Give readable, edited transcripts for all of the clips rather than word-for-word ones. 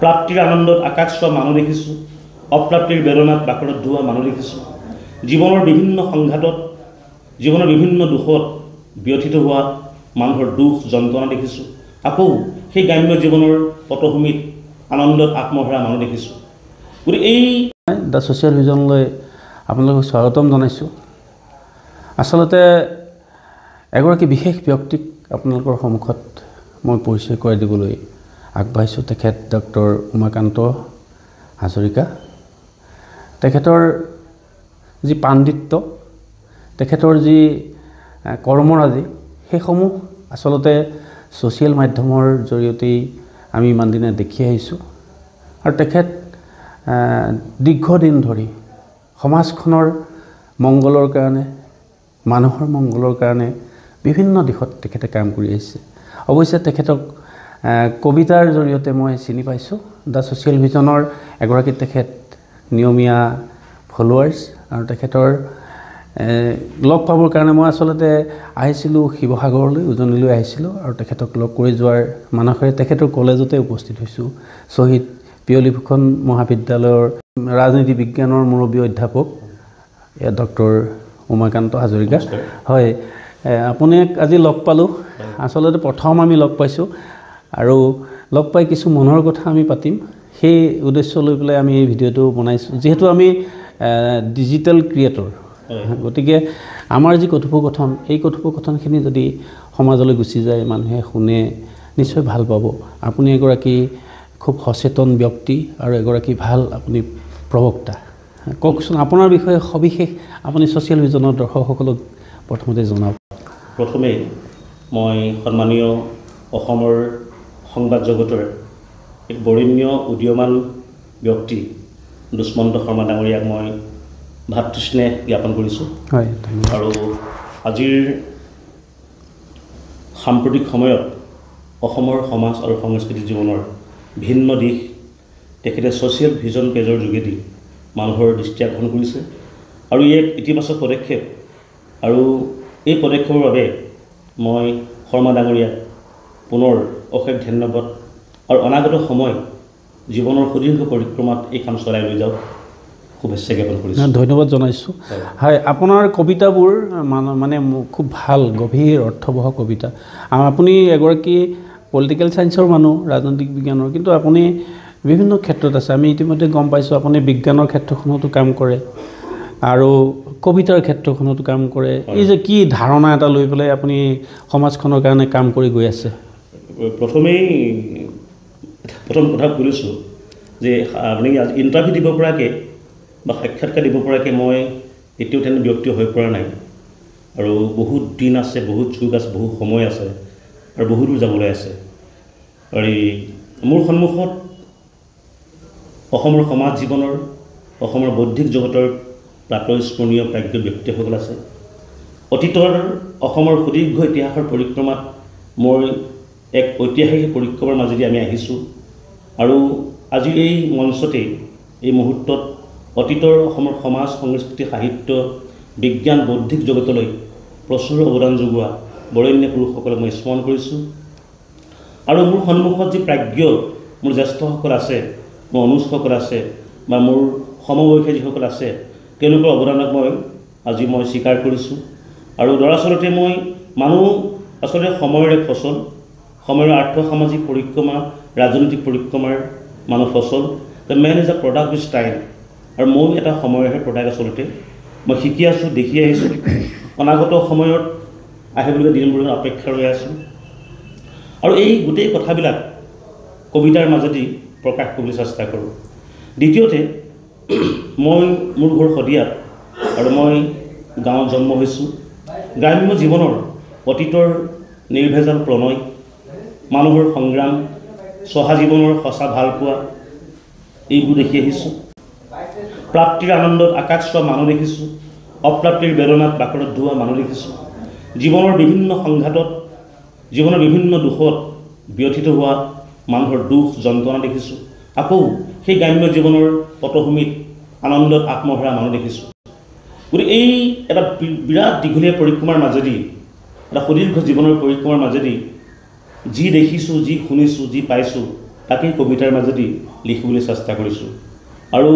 প্ৰাপ্তিৰ আনন্দত আকাশ চোৱা মানুহ দেখিছোঁ, অপ্ৰাপ্তিৰ বেদনাত বাকৰত ধোৱা মানুহ দেখিছোঁ, জীৱনৰ বিভিন্ন সংঘাতত, জীৱনৰ বিভিন্ন দুখত ব্যথিত হোৱা মানুহৰ দুখ যন্ত্ৰণা দেখিছোঁ। আকৌ সেই গ্ৰাম্য জীৱনৰ পটভূমিত আনন্দত আত্মহাৰা মানুহ দেখিছোঁ। গতিকে এই দ্য ছ'চিয়েল ভিজনলৈ আপোনালোকক স্বাগতম জনাইছোঁ। আচলতে এগৰাকী বিশেষ ব্যক্তিক আপোনালোকৰ সন্মুখত মই পৰিচয় কৰাই দিবলৈ আগবাঢ়িছোঁ। তেখেত ডক্টৰ উমাকান্ত হাজৰিকা। তেখেতৰ যি পাণ্ডিত্য, তেখেতৰ যি কৰ্মৰাজি, সেইসমূহ আচলতে ছ'চিয়েল মাধ্যমৰ জৰিয়তেই আমি ইমান দিনে দেখি আহিছোঁ। আৰু তেখেত দীৰ্ঘদিন ধৰি সমাজখনৰ মংগলৰ কাৰণে, মানুহৰ মংগলৰ কাৰণে বিভিন্ন দিশত তেখেতে কাম কৰি আহিছে। অৱশ্যে তেখেতক কবিতাৰ জৰিয়তে মই চিনি পাইছোঁ। দ্য ছ'চিয়েল ভিজনৰ এগৰাকী তেখেত নিয়মীয়া ফলোৱাৰ্ছ। আৰু তেখেতৰ লগ পাবৰ কাৰণে মই আচলতে আহিছিলোঁ শিৱসাগৰলৈ, উজনিলৈ আহিছিলোঁ। আৰু তেখেতক লগ কৰি যোৱাৰ মানসেৰে তেখেতৰ কলেজতে উপস্থিত হৈছোঁ। শ্বহীদ পিয়লি ফুকন মহাবিদ্যালয়ৰ ৰাজনীতি বিজ্ঞানৰ মুৰব্বী অধ্যাপক ডক্টৰ উমাকান্ত হাজৰিকা। হয়, আপুনি আজি লগ পালোঁ। আচলতে প্ৰথম আমি লগ পাইছোঁ আৰু লগ পাই কিছু মনৰ কথা আমি পাতিম, সেই উদ্দেশ্য লৈ পেলাই আমি এই ভিডিঅ'টো বনাইছোঁ। যিহেতু আমি ডিজিটেল ক্ৰিয়েটৰ, গতিকে আমাৰ যি কথোপকথন, এই কথোপকথনখিনি যদি সমাজলৈ গুচি যায়, মানুহে শুনে, নিশ্চয় ভাল পাব। আপুনি এগৰাকী খুব সচেতন ব্যক্তি আৰু এগৰাকী ভাল আপুনি প্ৰবক্তা। কওকচোন আপোনাৰ বিষয়ে সবিশেষ আপুনি ছ'চিয়েল ভিজনৰ দৰ্শকসকলক প্ৰথমতে জনাওক। প্ৰথমে মই সন্মানীয় অসমৰ সংবাদ জগতৰ এক বৰেণ্য উদীয়মান ব্যক্তি দুষ্মন্ত শৰ্মা ডাঙৰীয়াক মই ভাতৃস্নেহ জ্ঞাপন কৰিছোঁ। হয়, আৰু আজিৰ সাম্প্ৰতিক সময়ত অসমৰ সমাজ আৰু সংস্কৃতি জীৱনৰ ভিন্ন দিশ তেখেতে ছ'চিয়েল ভিজন পেজৰ যোগেদি মানুহৰ দৃষ্টি আকৰ্ষণ কৰিছে। আৰু ই এক ইতিবাচক পদক্ষেপ। আৰু এই পদক্ষেপৰ বাবে মই শৰ্মা ডাঙৰীয়াক পুনৰ অশেষ ধন্যবাদ। আৰু অনাগত সময় জীৱনৰ সুদীৰ্ঘ পৰিক্ৰমাত এই কাম চলাই লৈ যাওক, শুভেচ্ছা জ্ঞাপন কৰিছোঁ। ধন্যবাদ জনাইছোঁ। হয়, আপোনাৰ কবিতাবোৰ মানে খুব ভাল, গভীৰ অৰ্থবহ কবিতা। আপুনি এগৰাকী পলিটিকেল ছায়েন্সৰ মানুহ, ৰাজনৈতিক বিজ্ঞানৰ, কিন্তু আপুনি বিভিন্ন ক্ষেত্ৰত আছে। আমি ইতিমধ্যে গম পাইছোঁ আপুনি বিজ্ঞানৰ ক্ষেত্ৰখনতো কাম কৰে আৰু কবিতাৰ ক্ষেত্ৰখনতো কাম কৰে। এই যে কি ধাৰণা এটা লৈ পেলাই আপুনি সমাজখনৰ কাৰণে কাম কৰি গৈ আছে? প্ৰথম কথা কৈছোঁ যে আপুনি ইণ্টাৰভিউ দিব পৰাকৈ বা সাক্ষাৎকাৰ দিব পৰাকৈ মই এতিয়াও তেনে ব্যক্তি হৈ পৰা নাই। আৰু বহুত দিন আছে, বহুত যুগ আছে, বহুত সময় আছে আৰু বহুত দূৰ যাবলৈ আছে। আৰু মোৰ সন্মুখত অসমৰ সমাজ জীৱনৰ, অসমৰ বৌদ্ধিক জগতৰ প্ৰাতঃস্মৰণীয় প্ৰাজ্ঞ ব্যক্তিসকল আছে। অতীতৰ অসমৰ সুদীৰ্ঘ ইতিহাসৰ পৰিক্ৰমাত মই এক ঐতিহাসিক পৰিক্ৰমাৰ মাজেদি আমি আহিছোঁ। আৰু আজি এই মঞ্চতেই, এই মুহূৰ্তত অতীতৰ অসমৰ সমাজ, সংস্কৃতি, সাহিত্য, বিজ্ঞান, বৌদ্ধিক জগতলৈ প্ৰচুৰ অৱদান যোগোৱা বৰেণ্য পুৰুষসকলক মই স্মৰণ কৰিছোঁ। আৰু মোৰ সন্মুখত যি প্ৰাজ্ঞ মোৰ জ্যেষ্ঠসকল আছে, মোৰ অনুজসকল আছে বা মোৰ সমবয়সী যিসকল আছে, তেওঁলোকৰ অৱদানক আজি মই স্বীকাৰ কৰিছোঁ। আৰু দৰাচলতে মানুহ আচলতে সময়ৰ এক ফচল, সময়ৰ আৰ্থ সামাজিক পৰিক্ৰমা, ৰাজনৈতিক পৰিক্ৰমাৰ মানুহ ফচল। The man is a product with time. আৰু মই এটা সময়ৰহে প্ৰডাক্ট। আচলতে মই শিকি আছোঁ, দেখি আহিছোঁ, অনাগত সময়ত আহিবলগীয়া দিনবোৰৰ অপেক্ষা ৰৈ আছোঁ। আৰু এই গোটেই কথাবিলাক কবিতাৰ মাজেদি প্ৰকাশ কৰিবলৈ চেষ্টা কৰোঁ। দ্বিতীয়তে, মোৰ ঘৰ শদিয়াত আৰু মই গাঁৱত জন্ম হৈছোঁ। গ্ৰাম্য জীৱনৰ অতীতৰ নিৰ্ভেজাল প্ৰণয়, মানুহৰ সংগ্ৰাম, চহা জীৱনৰ সঁচা ভালপোৱা, এইবোৰ দেখি আহিছোঁ। প্ৰাপ্তিৰ আনন্দত আকাশ চোৱা মানুহ দেখিছোঁ, অপ্ৰাপ্তিৰ বেদনাত বাকৰত ধোৱা মানুহ দেখিছোঁ, জীৱনৰ বিভিন্ন সংঘাতত, জীৱনৰ বিভিন্ন দুখত ব্যথিত হোৱা মানুহৰ দুখ যন্ত্ৰণা দেখিছোঁ। আকৌ সেই গ্ৰাম্য জীৱনৰ পটভূমিত আনন্দত আত্মহাৰা মানুহ দেখিছোঁ। গতিকে এই এটা বিৰাট দীঘলীয়া পৰিক্ৰমাৰ মাজেদি, এটা সুদীৰ্ঘ জীৱনৰ পৰিক্ৰমাৰ মাজেদি যি দেখিছোঁ, যি শুনিছোঁ, যি পাইছোঁ, তাকেই কবিতাৰ মাজেদি লিখিবলৈ চেষ্টা কৰিছোঁ আৰু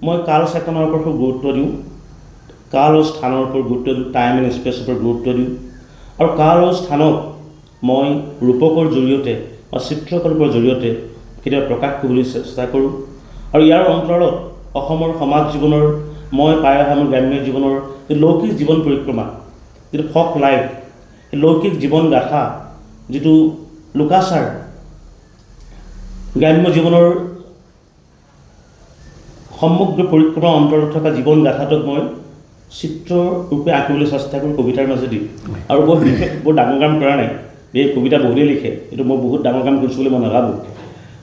মই কাল চেতনাৰ ওপৰত খুব গুৰুত্ব দিওঁ কাল আৰু স্থানৰ ওপৰত গুৰুত্ব দিওঁ টাইম এণ্ড স্পেচৰ ওপৰত গুৰুত্ব দিওঁ আৰু কাল আৰু স্থানক মই ৰূপকৰ জৰিয়তে বা চিত্ৰকল্পৰ জৰিয়তে কেতিয়াবা প্ৰকাশ কৰিবলৈ চেষ্টা কৰোঁ আৰু ইয়াৰ অন্তৰত অসমৰ সমাজ জীৱনৰ মই পাই অহা মোৰ গ্ৰাম্য জীৱনৰ লৌকিক জীৱন পৰিক্ৰমা যিটো ফক লাইফ লৌকিক জীৱন গাথা যিটো লোকাচাৰ গ্ৰাম্য জীৱনৰ সমগ্ৰ পৰিক্ৰমাৰ অন্তৰত থকা জীৱন গাথাটোক মই চিত্ৰৰূপে আঁকিবলৈ চেষ্টা কৰোঁ কবিতাৰ মাজেদি আৰু বৰ বিশেষ বৰ ডাঙৰ কাম কৰা নাই এই কবিতা বহুতেই লিখে এইটো মই বহুত ডাঙৰ কাম কৰিছোঁ বুলি মই নাভাবোঁ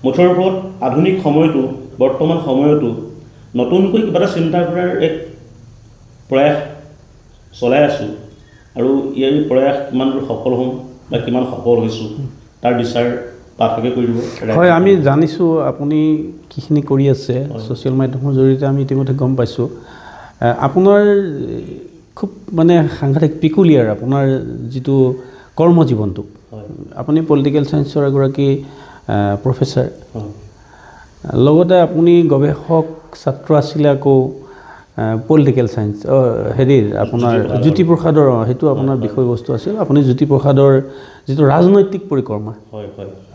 মুঠৰ ওপৰত আধুনিক সময়তো বৰ্তমান সময়তো নতুনকৈ কিবা এটা চিন্তা কৰাৰ এক প্ৰয়াস চলাই আছোঁ আৰু ইয়াৰ প্ৰয়াস কিমান দূৰ সফল হ'ম বা কিমান সফল হৈছোঁ তাৰ বিচাৰ পাঠকে কৰি দিব হয় আমি জানিছোঁ আপুনি কিখিনি কৰি আছে ছ'চিয়েল মাধ্যমৰ জৰিয়তে আমি ইতিমধ্যে গম পাইছোঁ আপোনাৰ খুব মানে সাংঘাতিক পিকুলিয়াৰ আপোনাৰ যিটো কৰ্মজীৱনটো আপুনি পলিটিকেল ছায়েন্সৰ এগৰাকী প্ৰফেচাৰ লগতে আপুনি গৱেষক ছাত্ৰ আছিলে আকৌ পলিটিকেল ছায়েন্স হেৰিৰ আপোনাৰ জ্যোতিপ্ৰসাদৰ সেইটো আপোনাৰ বিষয়বস্তু আছিল আপুনি জ্যোতিপ্ৰসাদৰ যিটো ৰাজনৈতিক পৰিক্ৰমা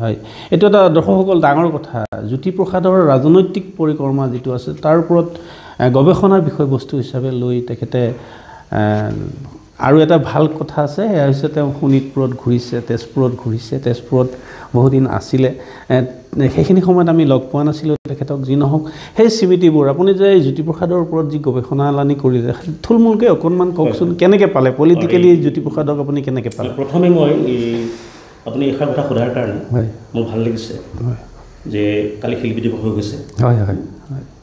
হয় এইটো এটা দৰ্শকসকল ডাঙৰ কথা জ্যোতিপ্ৰসাদৰ ৰাজনৈতিক পৰিক্ৰমা যিটো আছে তাৰ ওপৰত গৱেষণাৰ বিষয়বস্তু হিচাপে লৈ তেখেতে আৰু এটা ভাল কথা আছে সেয়া হৈছে তেওঁ শোণিতপুৰত ঘূৰিছে তেজপুৰত বহুদিন আছিলে সেইখিনি সময়ত আমি লগ পোৱা নাছিলোঁ তেখেতক যি নহওক সেই স্মৃতিবোৰ আপুনি যে জ্যোতিপ্ৰসাদৰ ওপৰত যি গৱেষণালানি কৰিলে থুলমূলকৈ অকণমান কওকচোন কেনেকৈ পালে পলিটিকেলি জ্যোতিপ্ৰসাদক আপুনি কেনেকৈ পালে প্ৰথমে মই আপুনি এইষাৰ কথা সোধাৰ কাৰণে মোৰ ভাল লাগিছে যে কালি শিল্পী দিৱস হৈ গৈছে হয় হয়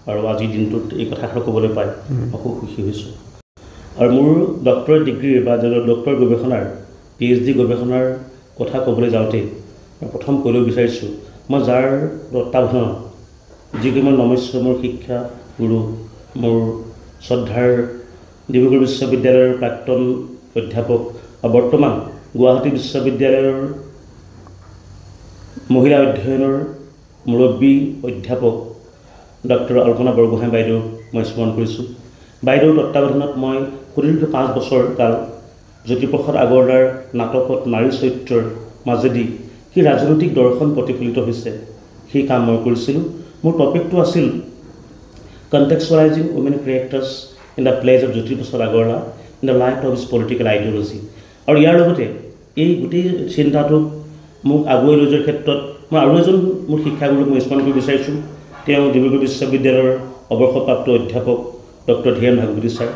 আৰু আজিৰ দিনটোত এই কথাষাৰ ক'বলৈ পাই মই খুব সুখী হৈছোঁ আৰু মোৰ ডক্টৰেট ডিগ্ৰীৰ বা ডক্টৰ গৱেষণাৰ PhD গৱেষণাৰ কথা ক'বলৈ যাওঁতে মই প্ৰথম ক'বলৈ বিচাৰিছোঁ মই যাৰ তত্ত্বাৱধানত যিকেইজন নমস্য মোৰ শিক্ষা গুৰু মোৰ শ্ৰদ্ধাৰ ডিব্ৰুগড় বিশ্ববিদ্যালয়ৰ প্ৰাক্তন অধ্যাপক আৰু বৰ্তমান গুৱাহাটী বিশ্ববিদ্যালয়ৰ মহিলা অধ্যয়নৰ মুৰব্বী অধ্যাপক ডক্টৰ অল্পনা বৰগোহাঁই বাইদেউ মই স্মৰণ কৰিছোঁ বাইদেউৰ তত্ত্বাৱধানত মই সুদীৰ্ঘ 5 বছৰ কাল জ্যোতিপ্ৰসাদ আগৰৱালাৰ নাটকত নাৰী চৰিত্ৰৰ মাজেদি কি ৰাজনৈতিক দৰ্শন প্ৰতিফলিত হৈছে সেই কাম মই কৰিছিলোঁ মোৰ টপিকটো আছিল contextualizing women characters in the plays of Jyotiprasad Agarwala in the light of his political ideology আৰু ইয়াৰ লগতে এই গোটেই চিন্তাটোক মোক আগুৱাই লৈ যোৱাৰ ক্ষেত্ৰত মই আৰু এজন মোৰ শিক্ষাগুৰুক মই স্মৰণ কৰিব বিচাৰিছোঁ তেওঁ ডিব্ৰুগড় বিশ্ববিদ্যালয়ৰ অৱসৰপ্ৰাপ্ত অধ্যাপক ডক্টৰ ধীৰেণ ভাগৱতী ছাৰ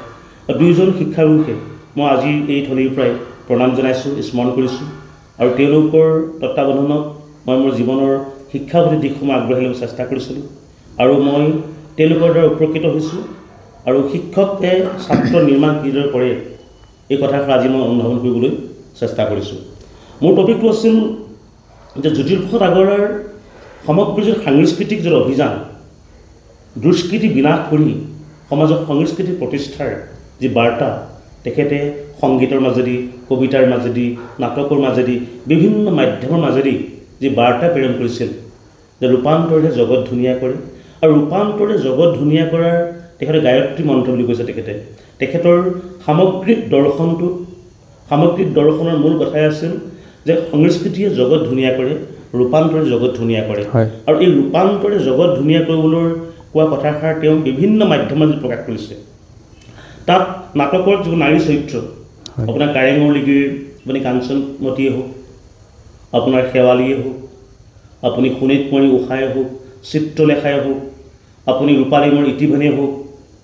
দুয়োজন শিক্ষাগুৰুকে মই আজি এই থলীৰ পৰাই প্ৰণাম জনাইছোঁ স্মৰণ কৰিছোঁ আৰু তেওঁলোকৰ তত্ত্বাৱধানত মই মোৰ জীৱনৰ শিক্ষাগত দিশসমূহ আগবঢ়াই ল'ব চেষ্টা কৰিছিলোঁ আৰু মই তেওঁলোকৰ দ্বাৰা উপকৃত হৈছোঁ আৰু শিক্ষকে ছাত্ৰ নিৰ্মাণ কিদৰে কৰে এই কথাষাৰ আজি মই অনুধাৱন কৰিবলৈ চেষ্টা কৰিছোঁ মোৰ টপিকটো আছিল যে জ্যোতিপ্ৰসাদ আগৰৱালাৰ সমগ্ৰ যিটো সাংস্কৃতিক যিটো অভিযান দুষ্কৃতি বিনাশ কৰি সমাজত সংস্কৃতি প্ৰতিষ্ঠাৰ যি বাৰ্তা তেখেতে সংগীতৰ মাজেদি কবিতাৰ মাজেদি নাটকৰ মাজেদি বিভিন্ন মাধ্যমৰ মাজেদি যি বাৰ্তা প্ৰেৰণ কৰিছিল যে ৰূপান্তৰে জগত ধুনীয়া কৰে আৰু ৰূপান্তৰে জগত ধুনীয়া কৰাৰ তেখেতে গায়ত্ৰী মন্ত্ৰ বুলি কৈছে তেখেতৰ সামগ্ৰিক দৰ্শনৰ মূল কথাই আছিল যে সংস্কৃতিয়ে জগত ধুনীয়া কৰে ৰূপান্তৰে জগত ধুনীয়া কৰে আৰু এই ৰূপান্তৰে জগত ধুনীয়া কৰিবলৈ কোৱা কথাষাৰ তেওঁ বিভিন্ন মাধ্যমত প্ৰকাশ কৰিছে তাত নাটকৰ যিবোৰ নাৰী চৰিত্ৰ আপোনাৰ কাৰেঙৰ লিগিৰ আপুনি কাঞ্চনমতীয়ে হওক আপোনাৰ শেৱালীয়ে হওক আপুনি শোণিতমণি উষাই হওক চিত্ৰলেখাই হওক আপুনি ৰূপালীমৰ ইতিভনীয়ে হওক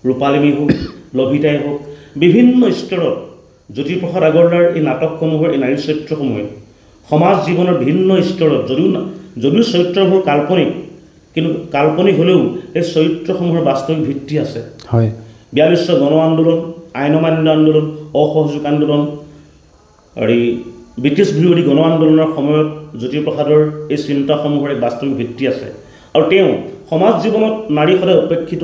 ৰূপালিনী হওক লভিতাই হওক বিভিন্ন স্তৰত জ্যোতিপ্ৰসাদ আগৰৱালাৰ এই নাটকসমূহৰ এই নাৰী চৰিত্ৰসমূহে সমাজ জীৱনৰ ভিন্ন স্তৰত যদিও চৰিত্ৰবোৰ কাল্পনিক কিন্তু কাল্পনিক হ'লেও এই চৰিত্ৰসমূহৰ বাস্তৱিক ভিত্তি আছে হয় 42 গণ আন্দোলন আইন অমান্য আন্দোলন অসহযোগ আন্দোলন আৰু এই ব্ৰিটিছ বিৰোধী গণ আন্দোলনৰ সময়ত জ্যোতিপ্ৰসাদৰ এই চিন্তাসমূহৰ এক বাস্তৱিক ভিত্তি আছে আৰু তেওঁ সমাজ জীৱনত নাৰী সদায় উপেক্ষিত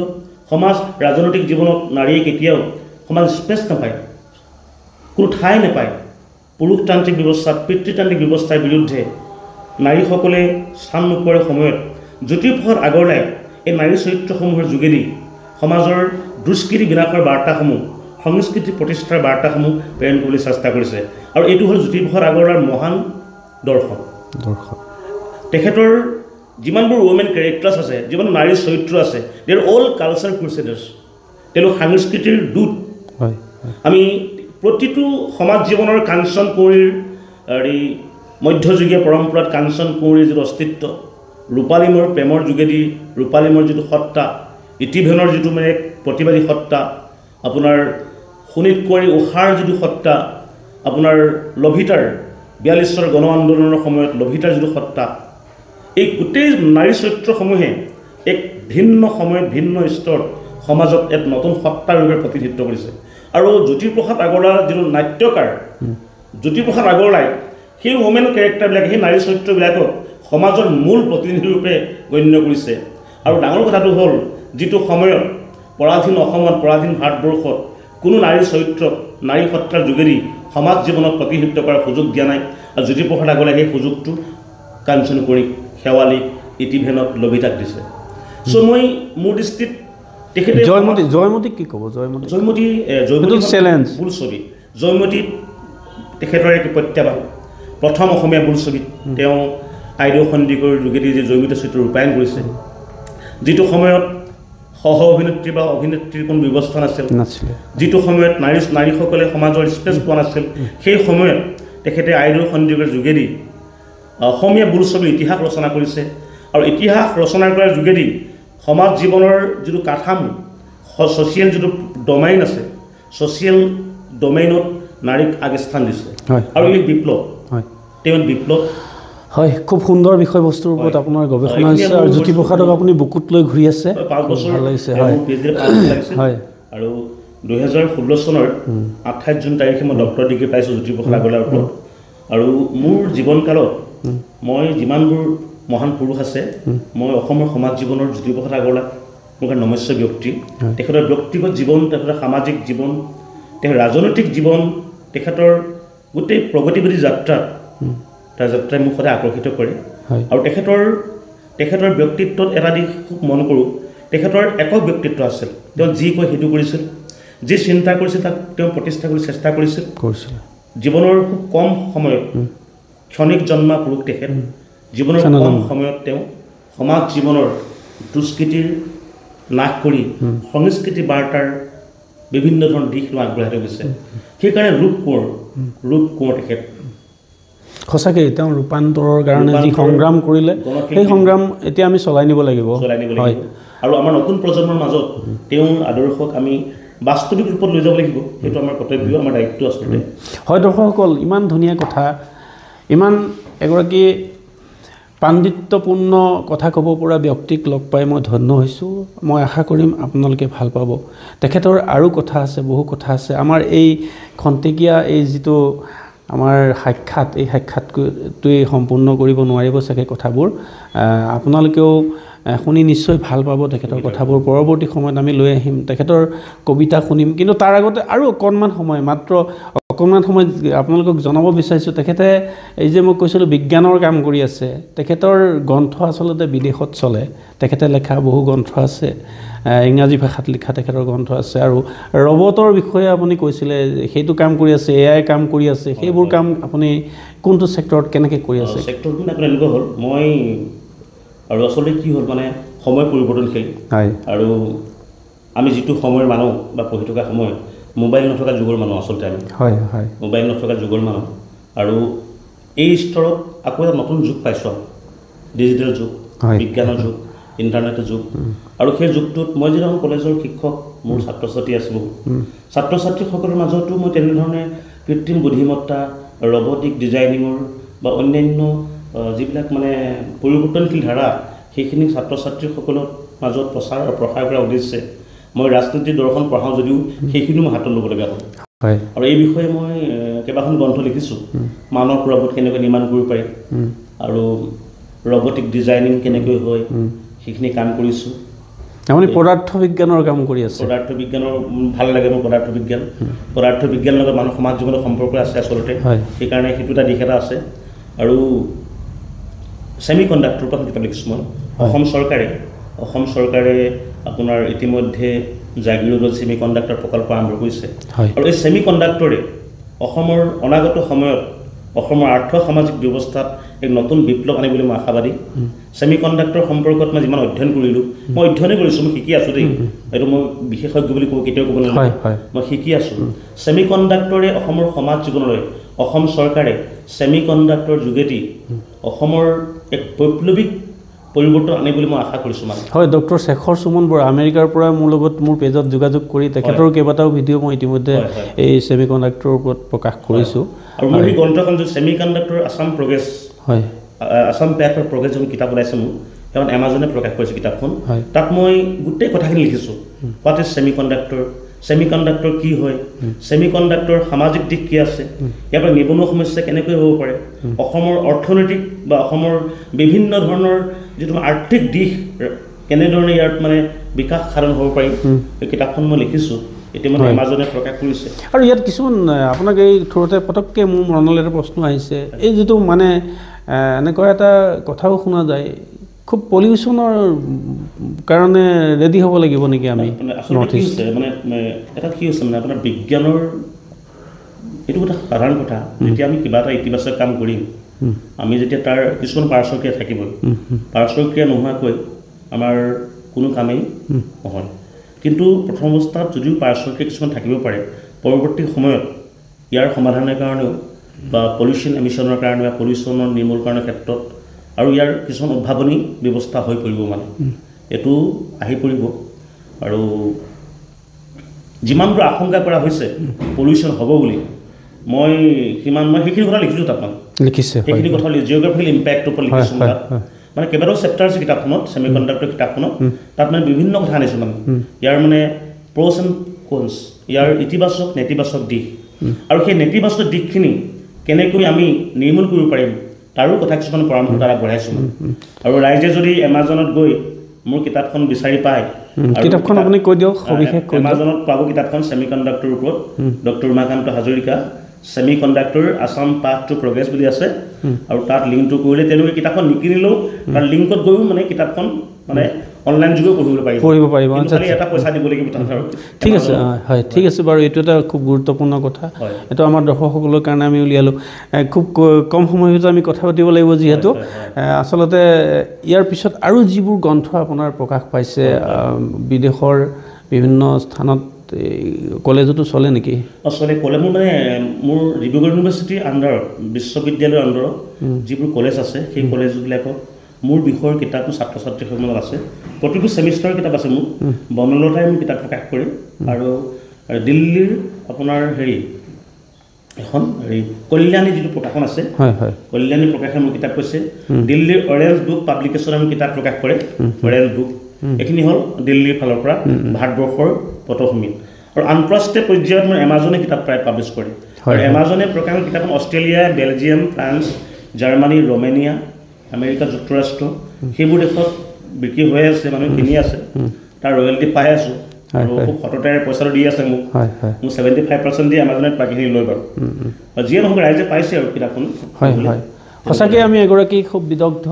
সমাজ ৰাজনৈতিক জীৱনত নাৰীয়ে কেতিয়াও সমাজ স্পেচ নাপায় কোনো ঠাই নাপায় পুৰুষতান্ত্ৰিক ব্যৱস্থা পিতৃতান্ত্ৰিক ব্যৱস্থাৰ বিৰুদ্ধে নাৰীসকলে স্থান নোপোৱাৰ সময়ত জ্যোতিপ্ৰসাদ আগৰৱালাই এই নাৰী চৰিত্ৰসমূহৰ যোগেদি সমাজৰ দুষ্কৃতি বিনাশৰ বাৰ্তাসমূহ সংস্কৃতি প্ৰতিষ্ঠাৰ বাৰ্তাসমূহ প্ৰেৰণ কৰিবলৈ চেষ্টা কৰিছে আৰু এইটো হ'ল জ্যোতিপ্ৰসাদ আগৰৱালাৰ মহান দৰ্শন তেখেতৰ যিমানবোৰ ওমেন কেৰেক্টাৰ্ছ আছে যিমান নাৰীৰ চৰিত্ৰ আছে দে আৰ অল কালচাৰ ক্ৰুচেডাৰ্ছ তেওঁলোক সাংস্কৃতিৰ দূত আমি প্ৰতিটো সমাজ জীৱনৰ কাঞ্চন কুঁৱৰীৰ এই মধ্যযুগীয় পৰম্পৰাত কাঞ্চন কুঁৱৰীৰ যিটো অস্তিত্ব ৰূপালীমৰ প্ৰেমৰ যোগেদি ৰূপালীমৰ যিটো সত্তা ইতিভেনৰ যিটো মানে প্ৰতিবাদী সত্তা আপোনাৰ সুনীত কুঁৱৰী উষাৰ যিটো সত্তা আপোনাৰ লভিতাৰ ৪২ গণ আন্দোলনৰ সময়ত লভিতাৰ যিটো সত্তা এই গোটেই নাৰী চৰিত্ৰসমূহে এক ভিন্ন সময়ত ভিন্ন স্তৰত সমাজত এক নতুন সত্তাৰ ৰূপে প্ৰতিনিধিত্ব কৰিছে আৰু জ্যোতিপ্ৰসাদ আগৰৱালাৰ যিটো নাট্যকাৰ জ্যোতিপ্ৰসাদ আগৰৱালাই সেই ওমেন কেৰেক্টাৰবিলাক সেই নাৰী চৰিত্ৰবিলাকক সমাজৰ মূল প্ৰতিনিধি ৰূপে গণ্য কৰিছে আৰু ডাঙৰ কথাটো হ'ল যিটো সময়ত পৰাধীন অসমত পৰাধীন ভাৰতবৰ্ষত কোনো নাৰীৰ চৰিত্ৰক নাৰী সত্তাৰ যোগেদি সমাজ জীৱনক প্ৰতিনিধিত্ব কৰাৰ সুযোগ দিয়া নাই আৰু জ্যোতিপ্ৰসাদ আগৰৱালাই সেই সুযোগটো কাঞ্চন কুঁৱৰীক শেৱালীক ইতিভেনক লভিতাক দিছে চ' মই মোৰ দৃষ্টিত তেখেতে জয়মতীক কি ক'ব জয়মতী চেলেঞ্জ বোলছবি জয়মতীত তেখেতৰ এক প্ৰত্যাহ্বান প্ৰথম অসমীয়া বোলছবিত তেওঁ আইদেউ সন্দিকৈৰ যোগেদি যে জয়মতী চৰিত্ৰ ৰূপায়ণ কৰিছে যিটো সময়ত সহ অভিনেত্ৰী বা অভিনেত্ৰীৰ কোনো ব্যৱস্থা নাছিল যিটো সময়ত নাৰীসকলে সমাজৰ স্পেচ পোৱা নাছিল সেই সময়ত তেখেতে আইদেউ সন্দিকৈৰ যোগেদি অসমীয়া বোলছবিৰ ইতিহাস ৰচনা কৰিছে আৰু ইতিহাস ৰচনা কৰাৰ যোগেদি সমাজ জীৱনৰ যিটো কাঠামো ছ'চিয়েল যিটো ডমেইন আছে ছ'চিয়েল ডমেইনত নাৰীক আগস্থান দিছে আৰু এই বিপ্লৱ তেওঁ বিপ্লৱ হয় খুব সুন্দৰ বিষয়বস্তুৰ ওপৰত আপোনাৰ গৱেষণা হৈছে আৰু জ্যোতিপ্ৰসাদক আপুনি বুকুত লৈ ঘূৰি আছে 5 বছৰ ভাল লাগিছে হয় আৰু 2016 চনৰ 28 জুন তাৰিখে মই ডক্টৰ ডিগ্ৰী পাইছোঁ জ্যোতিপ্ৰসাদ আগৰৱালাৰ ওপৰত আৰু মোৰ জীৱনকালত মই যিমানবোৰ মহান পুৰুষ আছে মই অসমৰ সমাজ জীৱনৰ জ্যোতিপ্ৰসাদ আগৰৱালা মোৰ কাৰণে নমস্য ব্যক্তি তেখেতৰ ব্যক্তিগত জীৱন তেখেতৰ সামাজিক জীৱন তেখেতৰ ৰাজনৈতিক জীৱন তেখেতৰ গোটেই প্ৰগতিবাদী যাত্ৰাত তাৰ যাত্ৰাই মোক সদায় আকৰ্ষিত কৰে আৰু তেখেতৰ ব্যক্তিত্বত এটা দিশ খুব মন কৰোঁ তেখেতৰ একক ব্যক্তিত্ব আছিল তেওঁ যি কয় সেইটো কৰিছিল যি চিন্তা কৰিছিল তাক তেওঁ প্ৰতিষ্ঠা কৰিবলৈ চেষ্টা কৰিছিল জীৱনৰ খুব কম সময়ত ক্ষণিক জন্মা পুৰুষ তেখেত জীৱনৰ কম সময়ত তেওঁ সমাজ জীৱনৰ দুষ্কৃতিৰ নাশ কৰি সংস্কৃতি বাৰ্তাৰ বিভিন্ন ধৰণৰ দিশ লৈ আগবঢ়াই থৈ গৈছে সেইকাৰণে ৰূপ কোঁৱৰ তেখেত সঁচাকৈ তেওঁ ৰূপান্তৰৰ কাৰণে যি সংগ্ৰাম কৰিলে সেই সংগ্ৰাম এতিয়া আমি চলাই নিব লাগিব আৰু আমাৰ নতুন প্ৰজন্মৰ মাজত তেওঁৰ আদৰ্শক আমি বাস্তৱিক ৰূপত লৈ যাব লাগিব সেইটো আমাৰ কৰ্তব্য আমাৰ দায়িত্ব আচলতে হয় দৰ্শকসকল ইমান ধুনীয়া কথা ইমান এগৰাকী পাণ্ডিত্যপূৰ্ণ কথা ক'ব পৰা ব্যক্তিক লগ পাই মই ধন্য হৈছোঁ মই আশা কৰিম আপোনালোকে ভাল পাব তেখেতৰ আৰু কথা আছে বহু কথা আছে আমাৰ এই খন্তেকীয়া এই যিটো আমাৰ সাক্ষাৎ এই সাক্ষাৎটোৱে সম্পূৰ্ণ কৰিব নোৱাৰিব চাগে কথাবোৰ আপোনালোকেও শুনি নিশ্চয় ভাল পাব তেখেতৰ কথাবোৰ পৰৱৰ্তী সময়ত আমি লৈ আহিম তেখেতৰ কবিতা শুনিম কিন্তু তাৰ আগতে আৰু অকণমান সময় মাত্ৰ অকণমান সময় আপোনালোকক জনাব বিচাৰিছোঁ তেখেতে এই যে মই কৈছিলোঁ বিজ্ঞানৰ কাম কৰি আছে তেখেতৰ গ্ৰন্থ আচলতে বিদেশত চলে তেখেতে লেখা বহু গ্ৰন্থ আছে ইংৰাজী ভাষাত লিখা তেখেতৰ গ্ৰন্থ আছে আৰু ৰবটৰ বিষয়ে আপুনি কৈছিলে সেইটো কাম কৰি আছে AI কাম কৰি আছে সেইবোৰ কাম আপুনি কোনটো ছেক্টৰত কেনেকৈ কৰি আছে ছেক্টৰটো এনেকুৱা হ'ল মই আৰু আচলতে কি হ'ল মানে সময় পৰিৱৰ্তনশীল আৰু আমি যিটো সময়ৰ মানুহ বা পঢ়ি থকা সময় মোবাইল নথকা যুগৰ মানুহ আচলতে আমি মোবাইল নথকা যুগৰ মানুহ আৰু এই স্তৰত আকৌ এটা নতুন যুগ পাইছোঁ ডিজিটেল যুগ বিজ্ঞানৰ যুগ ইণ্টাৰনেটৰ যুগ আৰু সেই যুগটোত মই যিজন কলেজৰ শিক্ষক মোৰ ছাত্ৰ ছাত্ৰী আছে বহু ছাত্ৰ ছাত্ৰীসকলৰ মাজতো মই তেনেধৰণে কৃত্ৰিম বুদ্ধিমত্তা ৰবটিক ডিজাইনিঙৰ বা অন্যান্য যিবিলাক মানে পৰিৱৰ্তনশীল ধাৰা সেইখিনি ছাত্ৰ ছাত্ৰীসকলৰ মাজত প্ৰচাৰ আৰু প্ৰসাৰ কৰাৰ উদ্দেশ্যে মই ৰাজনীতিৰ দৰ্শন পঢ়াওঁ যদিও সেইখিনিও মই হাতত ল'বলগীয়া হ'ল আৰু এই বিষয়ে মই কেইবাখন গ্ৰন্থ লিখিছোঁ মানৱ ৰবট কেনেকৈ নিৰ্মাণ কৰিব পাৰি আৰু ৰবটিক ডিজাইনিং কেনেকৈ হয় সেইখিনি কাম কৰিছোঁ আপুনি পদাৰ্থ বিজ্ঞানৰ কাম কৰি আছে পদাৰ্থ বিজ্ঞানৰ ভাল লাগে মোৰ পদাৰ্থ বিজ্ঞানৰ লগত মানুহ সমাজ জীৱনৰ সম্পৰ্ক আছে আচলতে সেইকাৰণে সেইটো এটা দিশ এটা আছে আৰু ছেমি কণ্ডাক্টৰৰ পৰা কিতাপ লিখিছোঁ মই অসম চৰকাৰে আপোনাৰ ইতিমধ্যে জাগিৰোডত ছেমি কণ্ডাক্টৰ প্ৰকল্প আৰম্ভ কৰিছে আৰু এই ছেমি কণ্ডাক্টৰে অসমৰ অনাগত সময়ত অসমৰ আৰ্থ সামাজিক ব্যৱস্থাত এক নতুন বিপ্লৱ আনে বুলি মই আশাবাদী ছেমি কণ্ডাক্টৰ সম্পৰ্কত মই যিমান অধ্যয়ন কৰিলোঁ মই অধ্যয়নেই কৰিছোঁ মই শিকি আছোঁ দেই এইটো মই বিশেষজ্ঞ বুলি কেতিয়াও ক'ব নোৱাৰোঁ মই শিকি আছোঁ ছেমি কণ্ডাক্টৰে অসমৰ সমাজ জীৱনলৈ অসম চৰকাৰে ছেমি কণ্ডাক্টৰ যোগেদি অসমৰ এক বৈপ্লৱিক পৰিৱৰ্তন আনে বুলি মই আশা কৰিছোঁ মানে হয় ডক্টৰ শেখৰ সুমন বৰা আমেৰিকাৰ পৰা মোৰ লগত মোৰ পেজত যোগাযোগ কৰি তেখেতৰ কেইবাটাও ভিডিঅ' মই ইতিমধ্যে এই ছেমি কণ্ডাক্টৰৰ ওপৰত প্ৰকাশ কৰিছোঁ আৰু মোৰ এই গ্ৰন্থখন যে ছেমি কণ্ডাক্টৰ আছাম প্ৰগ্ৰেছ হয় আছাম পেথ অফ প্ৰগ্ৰেছ যোন কিতাপ ওলাইছে মোৰ সেইখন এমাজনে প্ৰকাশ কৰিছে কিতাপখন তাত মই গোটেই কথাখিনি লিখিছোঁ হোৱাট ইজ ছেমি কণ্ডাক্টৰ কি হয় ছেমি কণ্ডাক্টৰ সামাজিক দিশ কি আছে ইয়াৰ পৰা নিবনুৱা সমস্যা কেনেকৈ হ'ব পাৰে অসমৰ অৰ্থনৈতিক বা অসমৰ বিভিন্ন ধৰণৰ যিটো আৰ্থিক দিশ কেনেধৰণে ইয়াত মানে বিকাশ সাধন হ'ব পাৰি এই কিতাপখন মই লিখিছোঁ ইতিমধ্যে এমাজনে প্ৰকাশ কৰিছে আৰু ইয়াত কিছুমান আপোনাক এই থোৰতে পটককৈ মোৰ মনলৈ এটা প্ৰশ্ন আহিছে এই যিটো মানে এনেকুৱা এটা কথাও শুনা যায় খুব পলিউশ্যনৰ কাৰণে ৰেডি হ'ব লাগিব নেকি আমি আচলতে কি হৈছে মানে এটা কি হৈছে মানে আপোনাৰ বিজ্ঞানৰ এইটো এটা সাধাৰণ কথা যেতিয়া আমি কিবা এটা ইতিবাচক কাম কৰিম আমি যেতিয়া তাৰ কিছুমান পাৰ্শ্বক্ৰিয়া থাকিবই পাৰ্শ্বক্ৰিয়া নোহোৱাকৈ আমাৰ কোনো কামেই নহয় কিন্তু প্ৰথম অৱস্থাত যদিও পাৰ্শ্বক্ৰিয়া কিছুমান থাকিব পাৰে পৰৱৰ্তী সময়ত ইয়াৰ সমাধানৰ কাৰণেও বা পলিউশ্যন এমিশ্যনৰ কাৰণে বা পলিউশ্যনৰ নিৰ্মূলকৰণৰ ক্ষেত্ৰত আৰু ইয়াৰ কিছুমান উদ্ভাৱনী ব্যৱস্থা হৈ পৰিব মানে এইটো আহি পৰিব আৰু যিমানবোৰ আশংকা কৰা হৈছে পলিউশ্যন হ'ব বুলি মই সেইখিনি কথা লিখিছোঁ তাত মানে লিখিছে সেইখিনি কথা জিঅ'গ্ৰাফিকেল ইম্পেক্টৰ ওপৰত লিখিছোঁ তাত মানে কেইবাটাও চেপ্টাৰ আছে কিতাপখনত ছেমি কণ্ডাক্টৰ কিতাপখনত তাত মানে বিভিন্ন কথা আনিছোঁ মানে ইয়াৰ মানে প্ৰ'ছ এণ্ড কনছ ইয়াৰ ইতিবাচক নেতিবাচক দিশ আৰু সেই নেতিবাচক দিশখিনি কেনেকৈ আমি নিৰ্মূল কৰিব পাৰিম তাৰো কথা কিছুমান পৰামৰ্শ তাত আগবঢ়াইছোঁ আৰু ৰাইজে যদি এমাজনত গৈ মোৰ কিতাপখন বিচাৰি পায় কিতাপখন আপুনি কৈ দিয়ক সবিশেষ এমাজনত পাব কিতাপখন ছেমি কণ্ডাক্টৰৰ ওপৰত doctor Umakanta Hazarika semi conductor Assam path to progress বুলি আছে আৰু তাত লিংকটো কৰিলে তেওঁলোকে কিতাপখন নিকিনিলেও তাৰ লিংকত গৈও মানে কিতাপখন মানে অনলাইন যোগেও পঢ়িব পাৰিব এটা পইচা দিব লাগিব তাত আৰু ঠিক আছে হয় ঠিক আছে বাৰু এইটো এটা খুব গুৰুত্বপূৰ্ণ কথা এইটো আমাৰ দৰ্শকসকলৰ কাৰণে আমি উলিয়ালোঁ খুব কম সময়ৰ ভিতৰত আমি কথা পাতিব লাগিব যিহেতু আচলতে ইয়াৰ পিছত আৰু যিবোৰ গ্ৰন্থ আপোনাৰ প্ৰকাশ পাইছে বিদেশৰ বিভিন্ন স্থানত কলেজতো চলে নেকি চলে কলেজ মোৰ মানে মোৰ ডিব্ৰুগড় ইউনিভাৰ্চিটিৰ আণ্ডাৰত বিশ্ববিদ্যালয়ৰ আণ্ডাৰত যিবোৰ কলেজ আছে সেই কলেজবিলাকত মোৰ বিষয়ৰ কিতাপ মোৰ ছাত্ৰ ছাত্ৰীসকলৰ আছে প্ৰতিটো ছেমিষ্টাৰৰ কিতাপ আছে মোৰ বনলতাই মোৰ কিতাপ প্ৰকাশ কৰে আৰু দিল্লীৰ আপোনাৰ এখন কল্যাণী যিটো প্ৰকাশন আছে কল্যাণী প্ৰকাশনে মোৰ কিতাপ কৈছে দিল্লীৰ অৰেঞ্জ বুক পাব্লিকেশ্যনে মোৰ কিতাপ প্ৰকাশ কৰে অৰেঞ্জ বুক এইখিনি হ'ল দিল্লীৰ ফালৰ পৰা ভাৰতবৰ্ষৰ পটভূমি আৰু আন্তঃৰাষ্ট্ৰীয় পৰ্যায়ত মোৰ এমাজনে কিতাপ প্ৰায় পাব্লিছ কৰে আৰু এমাজনে প্ৰকাশন কিতাপখন Australia Belgium France Germany Romania America যুক্তৰাষ্ট্ৰ সেইবোৰ দেশত বিক্ৰী হৈ আছে মানুহে কিনি আছে তাৰ ৰয়েলটি পাই আছোঁ আৰু খুব সততাৰে পইচাটো দি আছে মোক মোৰ 75% দি এমাজনত বাকীখিনি লৈ বাৰু যিয়ে নহওক ৰাইজে পাইছে আৰু কিতাপখন হয় হয় সঁচাকৈ আমি এগৰাকী খুব বিদগ্ধ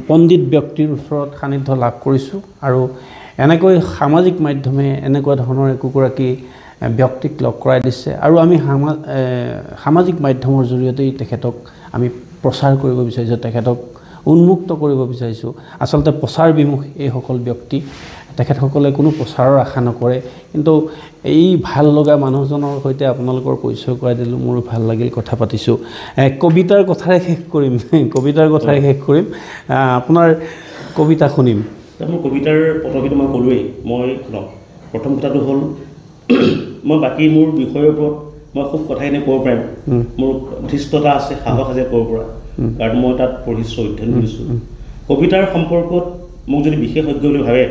পণ্ডিত ব্যক্তিৰ ওচৰত সান্নিধ্য লাভ কৰিছোঁ আৰু এনেকৈ সামাজিক মাধ্যমে এনেকুৱা ধৰণৰ একোগৰাকী ব্যক্তিক লগ কৰাই দিছে আৰু আমি সামাজিক মাধ্যমৰ জৰিয়তেই তেখেতক আমি প্ৰচাৰ কৰিব বিচাৰিছোঁ তেখেতক উন্মুক্ত কৰিব বিচাৰিছোঁ আচলতে প্ৰচাৰ বিমুখ এইসকল ব্যক্তি তেখেতসকলে কোনো প্ৰচাৰৰ আশা নকৰে কিন্তু এই ভাল লগা মানুহজনৰ সৈতে আপোনালোকৰ পৰিচয় কৰাই দিলোঁ মোৰ ভাল লাগিল কথা পাতিছোঁ কবিতাৰ কথাৰে শেষ কৰিম আপোনাৰ কবিতা শুনিম মোৰ কবিতাৰ পটভূমিটো মই ক'লোৱেই মই শুনক প্ৰথম কথাটো হ'ল মই বাকী মোৰ বিষয়ৰ ওপৰত মই খুব কথাখিনি ক'ব পাৰিম মোৰ ধৃষ্টতা আছে সাহস আছে ক'ব পৰা কাৰণ মই তাত পঢ়িছোঁ অধ্যয়ন কৰিছোঁ কবিতাৰ সম্পৰ্কত মোক যদি বিশেষজ্ঞ বুলি ভাবে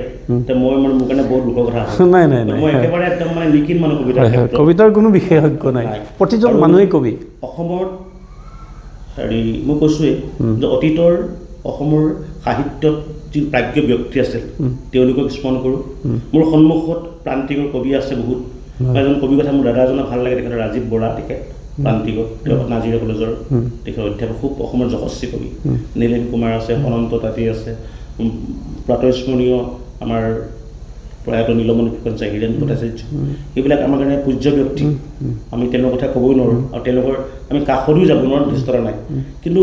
তে মই মানে মোৰ কাৰণে বহুত দুখৰ কথা আছে নাই মই একেবাৰে একদম মানে নিকিন মানুহ কবিতাৰ কোনো বিশেষজ্ঞ নাই প্ৰতিজন মানুহেই কবি অসমত মই কৈছোঁৱেই যে অতীতৰ অসমৰ সাহিত্যত যি প্ৰাজ্ঞ ব্যক্তি আছিল তেওঁলোকক স্মৰণ কৰোঁ মোৰ সন্মুখত প্ৰান্তিকৰ কবি আছে বহুত এজন কবিৰ কথা মোৰ দাদা এজনৰ ভাল লাগে তেখেতৰ ৰাজীৱ বৰা তেখেত প্ৰান্তিকত তেওঁ নাজিৰা কলেজৰ তেখেত অধ্যাপক খুব অসমৰ যশস্বী কবি নীলিম কুমাৰ আছে অনন্ত তাঁতী আছে প্ৰাতঃস্মৰণীয় আমাৰ প্ৰয়াত নীলমণি ফুকন হীৰেণ ভট্টাচাৰ্য এইবিলাক আমাৰ কাৰণে পূজ্য ব্যক্তি আমি তেওঁলোকৰ কথা ক'বই নোৱাৰোঁ আৰু তেওঁলোকৰ আমি কাষলৈও যাব নোৱাৰোঁ ধৃষ্টতা নাই কিন্তু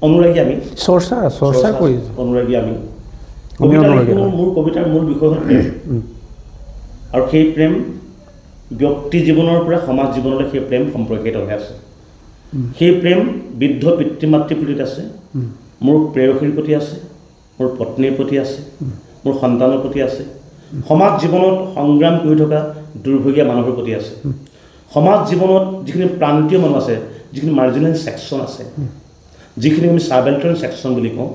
অনুৰাগী আমি চৰ্চা কৰি অনুৰাগী আমি কবিতা লিখোঁ মোৰ কবিতাৰ মূল বিষয় হ'ল প্ৰেম আৰু সেই প্ৰেম ব্যক্তি জীৱনৰ পৰা সমাজ জীৱনলৈ সেই প্ৰেম সম্পৰ্কিত হৈ আছে সেই প্ৰেম বৃদ্ধ পিতৃ মাতৃৰ প্ৰতি আছে মোৰ প্ৰেয়সীৰ প্ৰতি আছে মোৰ পত্নীৰ প্ৰতি আছে মোৰ সন্তানৰ প্ৰতি আছে সমাজ জীৱনত সংগ্ৰাম কৰি থকা দুৰ্ভগীয়া মানুহৰ প্ৰতি আছে সমাজ জীৱনত যিখিনি প্ৰান্তীয় মানুহ আছে যিখিনি মাৰ্জিনেল ছেকশ্যন আছে যিখিনি আমি সাবেলটন ছেকশ্যন বুলি কওঁ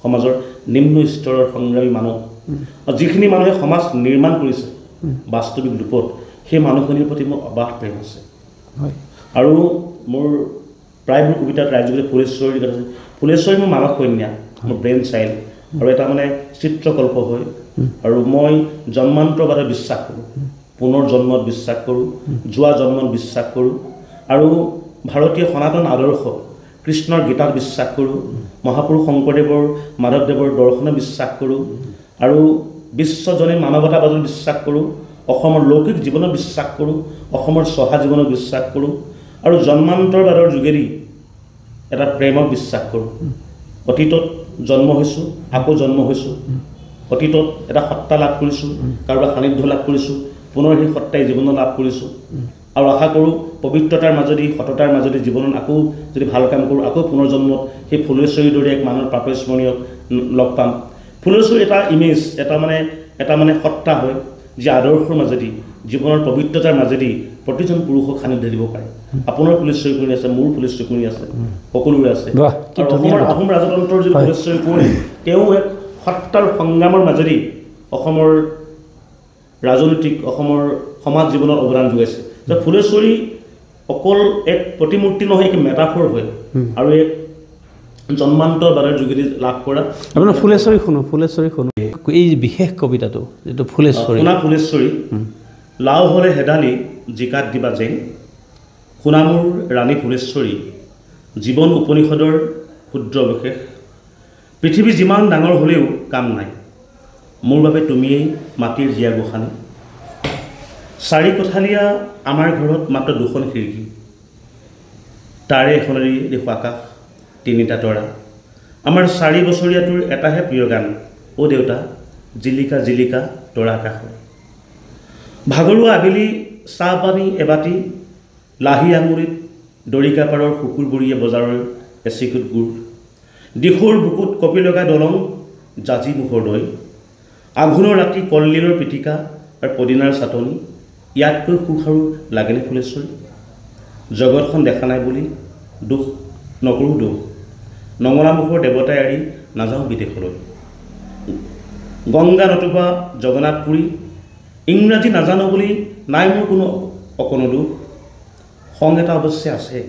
সমাজৰ নিম্ন স্তৰৰ সংগ্ৰামী মানুহ আৰু যিখিনি মানুহে সমাজ নিৰ্মাণ কৰিছে বাস্তৱিক ৰূপত সেই মানুহখিনিৰ প্ৰতি মোৰ অবাধ প্ৰেম আছে আৰু মোৰ প্ৰায়বোৰ কবিতাত ৰাইজে ফুলেশ্বৰীৰ কথা আছে ফুলেশ্বৰী মোৰ মানস কন্যা মোৰ ব্ৰেইন চাইল্ড আৰু এটা মানে চিত্ৰকল্প হয় আৰু মই জন্মান্তৰবাদত বিশ্বাস কৰোঁ পুনৰ জন্মত বিশ্বাস কৰোঁ যোৱা জন্মত বিশ্বাস কৰোঁ আৰু ভাৰতীয় সনাতন আদৰ্শ কৃষ্ণৰ গীতাত বিশ্বাস কৰোঁ মহাপুৰুষ শংকৰদেৱৰ মাধৱদেৱৰ দৰ্শনত বিশ্বাস কৰোঁ আৰু বিশ্বজনীন মানৱতাবাদত বিশ্বাস কৰোঁ অসমৰ লৌকিক জীৱনত বিশ্বাস কৰোঁ অসমৰ চহা জীৱনত বিশ্বাস কৰোঁ আৰু জন্মান্তৰবাদৰ যোগেদি এটা প্ৰেমক বিশ্বাস কৰোঁ অতীতত জন্ম হৈছোঁ আকৌ জন্ম হৈছোঁ অতীতত এটা সত্তা লাভ কৰিছোঁ কাৰোবাৰ সান্নিধ্য লাভ কৰিছোঁ পুনৰ সেই সত্তাই জীৱনত লাভ কৰিছোঁ আৰু আশা কৰোঁ পবিত্ৰতাৰ মাজেদি সততাৰ মাজেদি জীৱনত আকৌ যদি ভাল কাম কৰোঁ আকৌ পুনৰ জন্মত সেই ফুলেশ্বৰীৰ দৰে এক মানুহৰ প্ৰাতঃস্মৰণীয়ক লগ পাম ফুলেশ্বৰী এটা ইমেজ এটা মানে সত্তা হয় যি আদৰ্শৰ মাজেদি জীৱনৰ পবিত্ৰতাৰ মাজেদি প্ৰতিজন পুৰুষক সান্নিধ্য দিব পাৰে আপোনাৰ ফুলেশ্বৰী কোঁৱৰী আছে মোৰ ফুলেশ্বৰী কোঁৱৰী আছে সকলোৰে আছে অসমৰ আহোম ৰাজতন্ত্ৰৰ যি ফুলেশ্বৰী কোঁৱৰী তেওঁ এক সত্তাৰ সংগ্ৰামৰ মাজেদি অসমৰ ৰাজনৈতিক অসমৰ সমাজ জীৱনত অৱদান যোগাইছে যে ফুলেশ্বৰী অকল এক প্ৰতিমূৰ্তি নহয় এক মেটাফৰ হয় আৰু এক জন্মান্তৰবাদৰ যোগেদি লাভ কৰা আপোনাৰ ফুলেশ্বৰী শুনো এই বিশেষ কবিতাটো যিটো ফুলেশ্বৰী লাও হ'লে হেদালি জিকাত দিবা জেং শুনা মোৰ ৰাণী ফুলেশ্বৰী জীৱন উপনিষদৰ ক্ষুদ্ৰ অৱশেষ পৃথিৱী যিমান ডাঙৰ হ'লেও কাম নাই মোৰ বাবে তুমিয়েই মাটিৰ জীয়া গোসানী চাৰি কোঠালীয়া আমাৰ ঘৰত মাত্ৰ দুখন খিৰিকী তাৰে এখনেৰে দেখোঁ আকাশ তিনিটা তৰা আমাৰ 4 বছৰীয়াটোৰ এটাহে প্ৰিয় গান অ' দেউতা জিলিকা জিলিকা তৰা আকাশৰ ভাগৰুৱা আবেলি চাহ পানী এবাতি লাহি আঙুলিত দৰিকা পাৰৰ শুকুৰবুৰীয়া বজাৰৰ এচিকুট গুড় দিশৰ বুকুত কপি লগা দলং জাজি মুখৰ দৈ আঘোণৰ ৰাতি কলডিলৰ পিটিকা আৰু পদিনাৰ চাটনি ইয়াতকৈ সুখ আৰু লাগেনে ফুলেশ্বৰী জগতখন দেখা নাই বুলি দুখ নকৰোঁ দুখ নঙলামুখৰ দেৱতাই এৰি নাযাওঁ বিদেশলৈ গংগা নতুবা জগন্নাথপুৰী ইংৰাজী নাজানো বুলি নাই মোৰ অকণো দুখ খং এটা অৱশ্যে আছে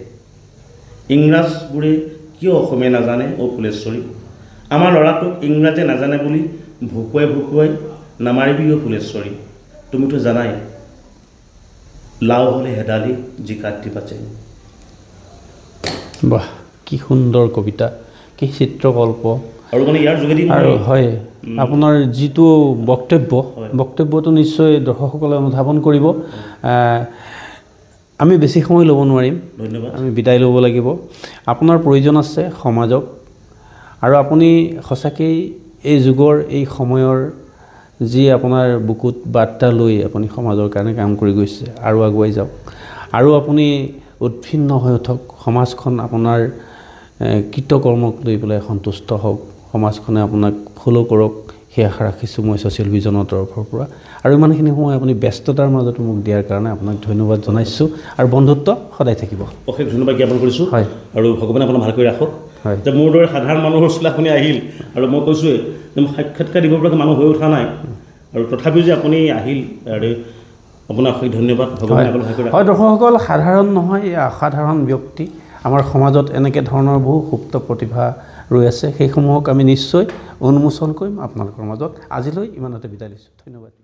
ইংৰাজবোৰে কিয় অসমীয়া নাজানে অ' ফুলেশ্বৰী আমাৰ ল'ৰাটোক ইংৰাজী নাজানে বুলি ভুকুৱাই নামাৰিবি অ' ফুলেশ্বৰী তুমিতো জানাই লাও হ'লে হেদালি জিকাত দিবা জেং বাহ কি সুন্দৰ কবিতা কি চিত্ৰকল্প আৰু মানে ইয়াৰ যোগেদি আৰু হয় আপোনাৰ যিটো বক্তব্যটো নিশ্চয় দৰ্শকসকলে অনুধাৱন কৰিব আমি বেছি সময় ল'ব নোৱাৰিম ধন্যবাদ আমি বিদায় ল'ব লাগিব আপোনাৰ প্ৰয়োজন আছে সমাজক আৰু আপুনি সঁচাকৈ এই যুগৰ এই সময়ৰ যি আপোনাৰ বুকুত বাৰ্তা লৈ আপুনি সমাজৰ কাৰণে কাম কৰি গৈছে আৰু আগুৱাই যাওক আৰু আপুনি উৎফিন্ন হৈ উঠক সমাজখন আপোনাৰ কৃতকৰ্মক লৈ পেলাই সন্তুষ্ট হওক সমাজখনে আপোনাক ফ'ল' কৰক সেই আশা ৰাখিছোঁ মই ছ'চিয়েল ভিজনৰ তৰফৰ পৰা আৰু ইমানখিনি সময় আপুনি ব্যস্ততাৰ মাজতো মোক দিয়াৰ কাৰণে আপোনাক ধন্যবাদ জনাইছোঁ আৰু বন্ধুত্ব সদায় থাকিব অশেষ ধন্যবাদ জ্ঞাপন কৰিছোঁ হয় আৰু ভগৱানে আপোনাক ভালকৈ ৰাখক হয় যে মোৰ দৰে সাধাৰণ মানুহৰ ওচৰলৈ আপুনি আহিল আৰু মই কৈছোঁৱেই যে সাক্ষাৎকাৰ দিব পৰাকৈ মানুহ হৈ উঠা নাই আৰু তথাপিও যে আপুনি আহিল আৰু আপোনাক অশেষ ধন্যবাদ ভগৱানে আপোনাক ভালকৈ ৰাখক হয় দৰ্শকসকল সাধাৰণ নহয় এই অসাধাৰণ ব্যক্তি আমাৰ সমাজত এনেকৈ ধৰণৰ বহু সুপ্ত প্ৰতিভা ৰৈ আছে সেইসমূহক আমি নিশ্চয় উন্মোচন কৰিম আপোনালোকৰ মাজত আজিলৈ ইমানতে বিদায় লৈছোঁ ধন্যবাদ